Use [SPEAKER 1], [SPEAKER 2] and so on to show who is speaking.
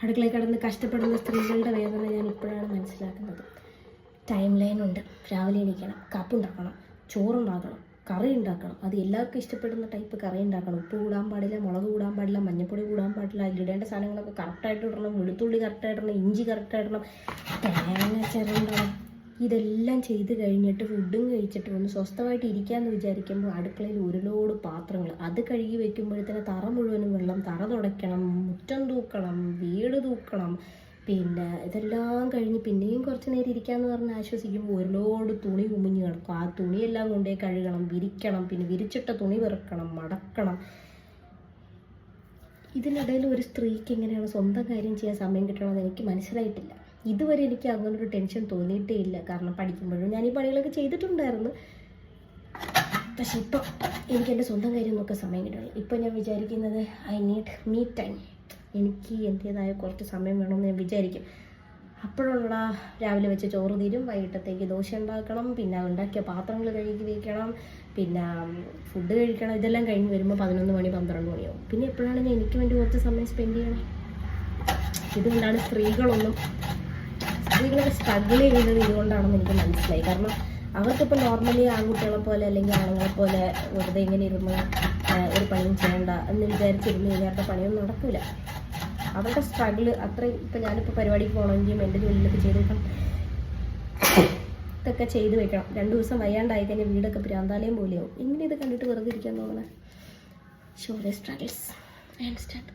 [SPEAKER 1] അടുക്കളയിൽ കിടന്ന് കഷ്ടപ്പെടുന്ന സ്ത്രീകളുടെ വേദന ഞാൻ ഇപ്പോഴാണ് മനസ്സിലാക്കുന്നത്. ടൈം ലൈനുണ്ട്. രാവിലെ എണീക്കണം, കാപ്പുണ്ടാക്കണം, ചോറുണ്ടാക്കണം, കറി ഉണ്ടാക്കണം. അത് എല്ലാവർക്കും ഇഷ്ടപ്പെടുന്ന ടൈപ്പ് കറി ഉണ്ടാക്കണം. ഉപ്പ് കൂടാൻ പാടില്ല, മുളക് കൂടാൻ പാടില്ല, മഞ്ഞൾപ്പൊടി കൂടാൻ പാടില്ല. അതിലിടേണ്ട സാധനങ്ങളൊക്കെ കറക്റ്റായിട്ട് ഇടണം. വെളുത്തുള്ളി കറക്റ്റായിട്ട് ഇടണം, ഇഞ്ചി കറക്റ്റായിട്ട് ഇടണം, തേങ്ങ ചിരണ്ടണം. ഇതെല്ലാം ചെയ്ത് കഴിഞ്ഞിട്ട് ഫുഡും കഴിച്ചിട്ട് ഒന്ന് സ്വസ്ഥമായിട്ട് ഇരിക്കാമെന്ന് വിചാരിക്കുമ്പോൾ അടുക്കളയിൽ ഒരു ലോഡ് പാത്രങ്ങൾ. അത് കഴുകി വെക്കുമ്പോഴത്തേന് തറ മുഴുവനും വെള്ളം. തറ തുടയ്ക്കണം, മുറ്റം തൂക്കണം, വീട് തൂക്കണം. പിന്നെ ഇതെല്ലാം കഴിഞ്ഞ് പിന്നെയും കുറച്ച് നേരം ഇരിക്കാമെന്ന് പറഞ്ഞ് ആശ്വസിക്കുമ്പോൾ ഒരു ലോഡ് തുണി കുമിഞ്ഞ് കിടക്കും. ആ തുണിയെല്ലാം കൊണ്ടുപോയി കഴുകണം, വിരിക്കണം, പിന്നെ വിരിച്ചിട്ട തുണി പെറുക്കണം, മടക്കണം. ഇതിനിടയിൽ ഒരു സ്ത്രീക്ക് എങ്ങനെയാണ് സ്വന്തം കാര്യം ചെയ്യാൻ സമയം കിട്ടണമെന്ന് എനിക്ക് മനസ്സിലായിട്ടില്ല. ഇതുവരെ എനിക്ക് അങ്ങനൊരു ടെൻഷൻ തോന്നിയിട്ടേ ഇല്ല. കാരണം പഠിക്കുമ്പോഴും ഞാൻ ഈ പണികളൊക്കെ ചെയ്തിട്ടുണ്ടായിരുന്നു. പക്ഷെ ഇപ്പം എനിക്ക് എൻ്റെ സ്വന്തം കാര്യം നോക്കാൻ സമയം കിട്ടണം. ഇപ്പം ഞാൻ വിചാരിക്കുന്നത് ഐ നീഡ് മീ ടൈം. എനിക്ക് എൻ്റേതായ കുറച്ച് സമയം വേണമെന്ന് ഞാൻ വിചാരിക്കും. അപ്പോഴുള്ള രാവിലെ വെച്ച് ചോറ് തീരും, വൈകിട്ടത്തേക്ക് ദോശ ഉണ്ടാക്കണം, പിന്നെ ഉണ്ടാക്കിയ പാത്രങ്ങൾ കഴുകി വയ്ക്കണം, പിന്നെ ഫുഡ് കഴിക്കണം. ഇതെല്ലാം കഴിഞ്ഞ് വരുമ്പോൾ 11 മണി 12 മണിയാവും. പിന്നെ എപ്പോഴാണ് എനിക്ക് വേണ്ടി കുറച്ച് സമയം സ്പെൻഡ് ചെയ്യണം? ഇതുകൊണ്ടാണ് സ്ത്രീകളൊക്കെ സ്ട്രഗിൾ ചെയ്യുന്നത് ഇതുകൊണ്ടാണെന്ന് എനിക്ക് മനസ്സിലായി. കാരണം അവർക്കിപ്പോൾ നോർമലി ആൺകുട്ടികളെ പോലെ അല്ലെങ്കിൽ ആണുങ്ങളെ പോലെ വെറുതെ ഇങ്ങനെ ഇരുന്ന് ഒരു പണിയും ചെയ്യണ്ട എന്ന് വിചാരിച്ചിരുന്ന് കഴിഞ്ഞാൽ പണിയൊന്നും നടക്കില്ല. അവരുടെ സ്ട്രഗിള് അത്രയും. ഇപ്പം ഞാനിപ്പോൾ പരിപാടിക്ക് പോകണമെങ്കിലും എൻ്റെ ജോലിയിലൊക്കെ ചെയ്ത് വെക്കണം, ഇതൊക്കെ ചെയ്ത് വെക്കണം. 2 ദിവസം വയ്യാണ്ടായി കഴിഞ്ഞാൽ വീടൊക്കെ ഭ്രാന്താലയം പോലെയാവും. എങ്ങനെ ഇത് കണ്ടിട്ട് വെറുതെ ഇരിക്കാൻ തോന്നണേ? Show the struggles. I understand.